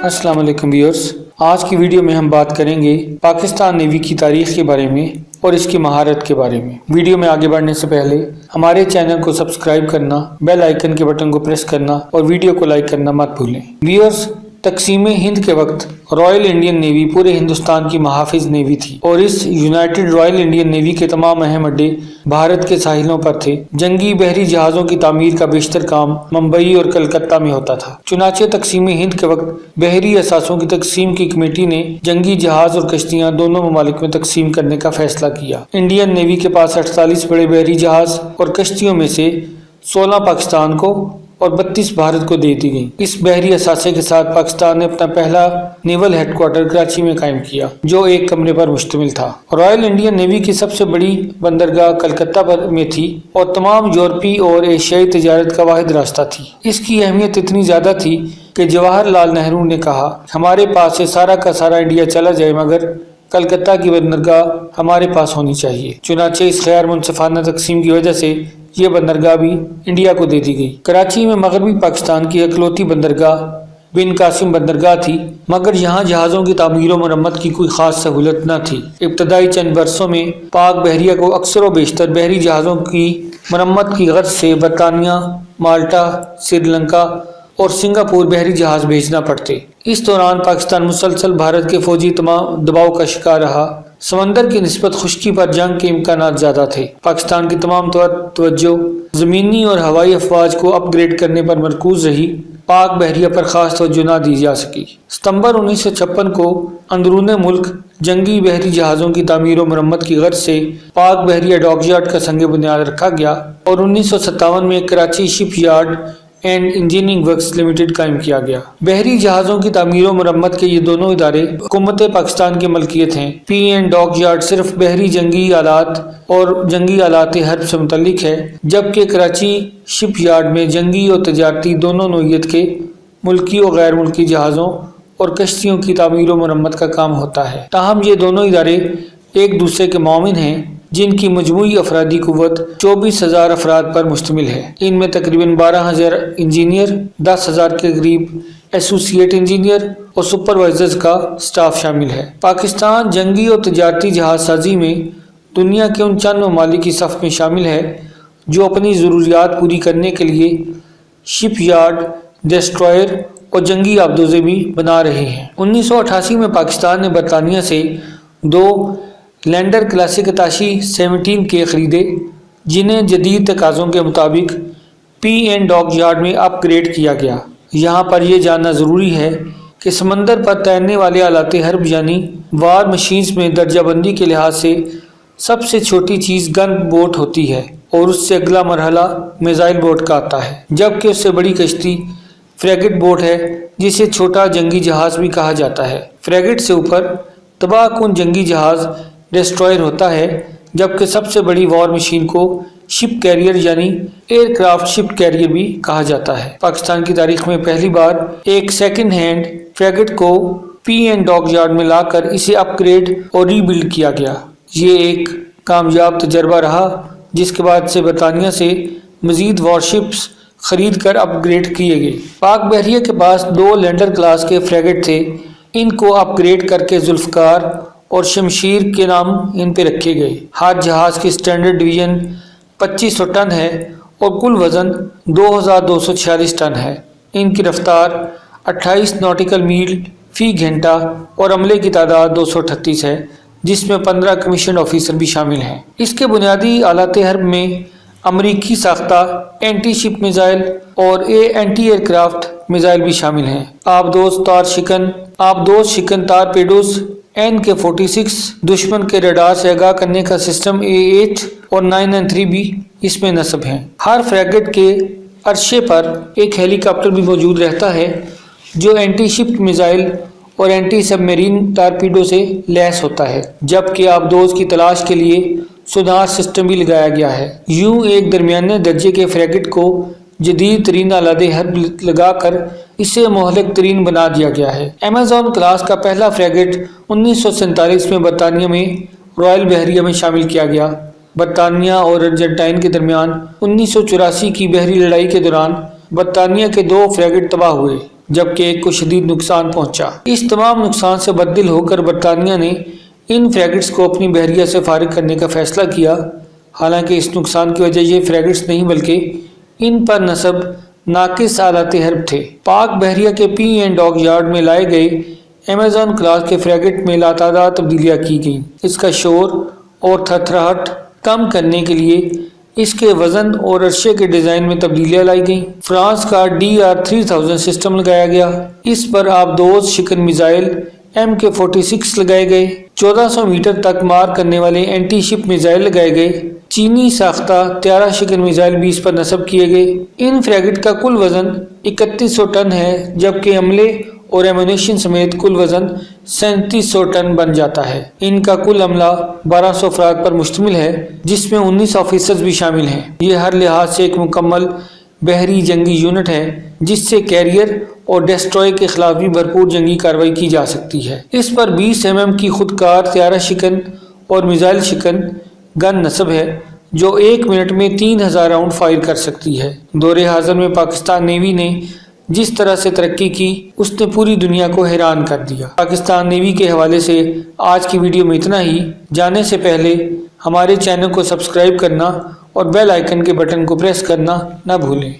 السلام علیکم ویورز، آج کی ویڈیو میں ہم بات کریں گے پاکستان نیوی کی تاریخ کے بارے میں اور اس کی مہارت کے بارے میں۔ ویڈیو میں آگے بڑھنے سے پہلے ہمارے چینل کو سبسکرائب کرنا، بیل آئیکن کے بٹن کو پریس کرنا اور ویڈیو کو لائک کرنا مت بھولیں۔ ویورز، تقسیم ہند کے وقت رائل انڈین نیوی پورے ہندوستان کی محافظ نیوی تھی اور اس یونائٹڈ رائل انڈین نیوی کے تمام اہم اڈے بھارت کے ساحلوں پر تھے۔ جنگی بحری جہازوں کی تعمیر کا بیشتر کام ممبئی اور کلکتہ میں ہوتا تھا۔ چنانچہ تقسیم ہند کے وقت بحری اثاثوں کی تقسیم کی کمیٹی نے جنگی جہاز اور کشتیاں دونوں ممالک میں تقسیم کرنے کا فیصلہ کیا۔ انڈین نیوی کے پاس 48 بڑے بحری جہاز اور کشتیوں میں سے 16 پاکستان کو اور 32 بھارت کو دے دی گئی۔ اس بحری اثاثے کے ساتھ پاکستان نے اپنا پہلا نیول ہیڈ کوارٹر کراچی میں قائم کیا، جو ایک کمرے پر مشتمل تھا۔ رائل انڈین نیوی کی سب سے بڑی بندرگاہ کلکتہ میں تھی اور تمام یورپی اور ایشیائی تجارت کا واحد راستہ تھی۔ اس کی اہمیت اتنی زیادہ تھی کہ جواہر لال نہرو نے کہا، ہمارے پاس سے سارا کا سارا انڈیا چلا جائے مگر کلکتہ کی بندرگاہ ہمارے پاس ہونی چاہیے۔ چنانچہ اس غیر منصفانہ تقسیم کی وجہ سے یہ بندرگاہ بھی انڈیا کو دے دی گئی۔ کراچی میں مغربی پاکستان کی اکلوتی بندرگاہ بن قاسم بندرگاہ تھی، مگر یہاں جہازوں کی تعمیر و مرمت کی کوئی خاص سہولت نہ تھی۔ ابتدائی چند برسوں میں پاک بحریہ کو اکثر و بیشتر بحری جہازوں کی مرمت کی غرض سے برطانیہ، مالٹا، سری لنکا اور سنگاپور بحری جہاز بھیجنا پڑتے۔ اس دوران پاکستان مسلسل بھارت کے فوجی دباؤ کا شکار رہا۔ سمندر کی نسبت خشکی پر جنگ کے امکانات زیادہ تھے۔ پاکستان کی تمام توجہ زمینی اور ہوائی افواج کو اپ گریڈ کرنے پر مرکوز رہی۔ پاک بحریہ پر خاص توجہ نہ دی جا سکی۔ ستمبر 1956 کو اندرون ملک جنگی بحری جہازوں کی تعمیر و مرمت کی غرض سے پاک بحریہ ڈاک یارڈ کا سنگ بنیاد رکھا گیا اور 1957 میں Karachi shipyard and engineering works limited قائم کیا گیا۔ بحری جہازوں کی تعمیر و مرمت کے یہ دونوں ادارے حکومت پاکستان کی ملکیت ہیں۔ پی این ڈاک یارڈ صرف بحری جنگی آلات اور جنگی آلات حرب سے متعلق ہے، جبکہ کراچی شپ یارڈ میں جنگی اور تجارتی دونوں نوعیت کے ملکی اور غیر ملکی جہازوں اور کشتیوں کی تعمیر و مرمت کا کام ہوتا ہے۔ تاہم یہ دونوں ادارے ایک دوسرے کے معاون ہیں، جن کی مجموعی افرادی قوت 24,000 افراد پر مشتمل ہے۔ ان میں تقریباً 12,000 انجینئر، 10,000 کے قریب ایسوسیٹ انجینئر اور سپروائزرز کا سٹاف شامل ہے۔ پاکستان جنگی اور تجارتی جہاز سازی میں دنیا کے ان چند ممالک کی صف میں شامل ہے جو اپنی ضروریات پوری کرنے کے لیے شپ یارڈ، ڈسٹرائر اور جنگی آبدوزیں بھی بنا رہے ہیں۔ 1988 میں پاکستان نے برطانیہ سے 2 لینڈر کلاسک اتاشی 17 کے خریدے، جنہیں جدید تقاضوں کے مطابق پی این ڈاک یارڈ میں اپ گریڈ کیا گیا۔ یہاں پر یہ جاننا ضروری ہے کہ سمندر پر تیرنے والے آلات حرب یعنی وار مشینز میں درجہ بندی کے لحاظ سے سب سے چھوٹی چیز گن بوٹ ہوتی ہے اور اس سے اگلا مرحلہ میزائل بوٹ کا آتا ہے، جبکہ اس سے بڑی کشتی فریگیٹ بوٹ ہے، جسے چھوٹا جنگی جہاز بھی کہا جاتا ہے۔ فریگیٹ سے اوپر تباہ کن جنگی جہاز ڈسٹرائر ہوتا ہے، جبکہ سب سے بڑی وار مشین کو شپ کیریئر یعنی ایئر کرافٹ شپ کیریئر بھی کہا جاتا ہے۔ پاکستان کی تاریخ میں پہلی بار ایک سیکنڈ ہینڈ فریگیٹ کو پی این ڈاک یارڈ میں لا کر اسے اپ گریڈ اور ری بلڈ کیا گیا۔ یہ ایک کامیاب تجربہ رہا، جس کے بعد سے برطانیہ سے مزید وار شپس خرید کر اپ گریڈ کیے گئے۔ پاک بحریہ کے پاس 2 لینڈر کلاس کے فریگیٹ تھے۔ ان کو اپ گریڈ کر کے ذوالفقار اور شمشیر کے نام ان پہ رکھے گئے۔ ہر جہاز کی سٹینڈرڈ ڈویژن 2500 ٹن ہے اور کل وزن 2246 ٹن ہے۔ ان کی رفتار 28 ناٹیکل میل فی گھنٹہ اور عملے کی تعداد 238 ہے، جس میں 15 کمیشنڈ آفیسر بھی شامل ہیں۔ اس کے بنیادی آلات حرب میں امریکی ساختہ اینٹی شپ میزائل اور اینٹی ایئر کرافٹ میزائل بھی شامل ہیں۔ آبدوز شکن تارپیڈوز NK-46 دشمن کے ریڈار سے آگاہ کرنے کا سسٹم A8 اور 993 بھی اس میں نصب ہیں۔ ہر فریگیٹ کے عرشے پر ایک ہیلی کاپٹر بھی موجود رہتا ہے جو اینٹی شپ میزائل اور اینٹی سب میرین ٹارپیڈو سے لیس ہوتا ہے، جبکہ آبدوز کی تلاش کے لیے سونار سسٹم بھی لگایا گیا ہے۔ یوں ایک درمیانے درجے کے فریگیٹ کو جدید ترین آلات حرب لگا کر اسے مہلک ترین بنا دیا گیا ہے۔ ایمیزون کلاس کا پہلا فریگیٹ 1947 میں برطانیہ میں رائل بحریہ میں شامل کیا گیا۔ برطانیہ اور ارجنٹائن کے درمیان 1984 کی بحری لڑائی کے دوران برطانیہ کے 2 فریگیٹ تباہ ہوئے، جبکہ ایک کو شدید نقصان پہنچا۔ اس تمام نقصان سے بددل ہو کر برطانیہ نے ان فریگیٹس کو اپنی بحریہ سے فارغ کرنے کا فیصلہ کیا۔ حالانکہ اس نقصان کی وجہ یہ فریگیٹس نہیں بلکہ ان پر نصب ناقص آلات حرب تھے۔ پاک بحریہ کے پی این ڈاک یارڈ میں لائے گئے ایمیزون کلاس کے فریگیٹ میں لاتعداد تبدیلیاں کی گئیں۔ اس کا شور اور تھرتھراہٹ کم کرنے کے لیے اس کے وزن اور عرصے کے ڈیزائن میں تبدیلیاں لائی گئیں۔ فرانس کا DR-3000 سسٹم لگایا گیا۔ اس پر آبدوز شکن میزائل MK-46 لگائے گئے۔ 1400 میٹر تک مار کرنے والے اینٹی شپ میزائل لگائے گئے۔ چینی ساختہ طیارہ شکن میزائل بھی اس پر نصب کیے گئے۔ ان فریگیٹ کا کل وزن 3100 ٹن ہے، جبکہ عملے اور ایمونیشن سمیت کل وزن 3700 ٹن بن جاتا ہے۔ ان کا کل عملہ 1200 افراد پر مشتمل ہے، جس میں 19 آفیسرز بھی شامل ہیں۔ یہ ہر لحاظ سے ایک مکمل بحری جنگی یونٹ ہے، جس سے کیریئر اور ڈسٹرائے کے خلاف بھی بھرپور جنگی کارروائی کی جا سکتی ہے۔ اس پر 20 mm کی خودکار طیارہ شکن اور میزائل شکن گن نصب ہے، جو 1 منٹ میں 3000 راؤنڈ فائر کر سکتی ہے۔ دور حاضر میں پاکستان نیوی نے جس طرح سے ترقی کی، اس نے پوری دنیا کو حیران کر دیا۔ پاکستان نیوی کے حوالے سے آج کی ویڈیو میں اتنا ہی۔ جانے سے پہلے ہمارے چینل کو سبسکرائب کرنا اور بیل آئیکن کے بٹن کو پریس کرنا نہ بھولیں۔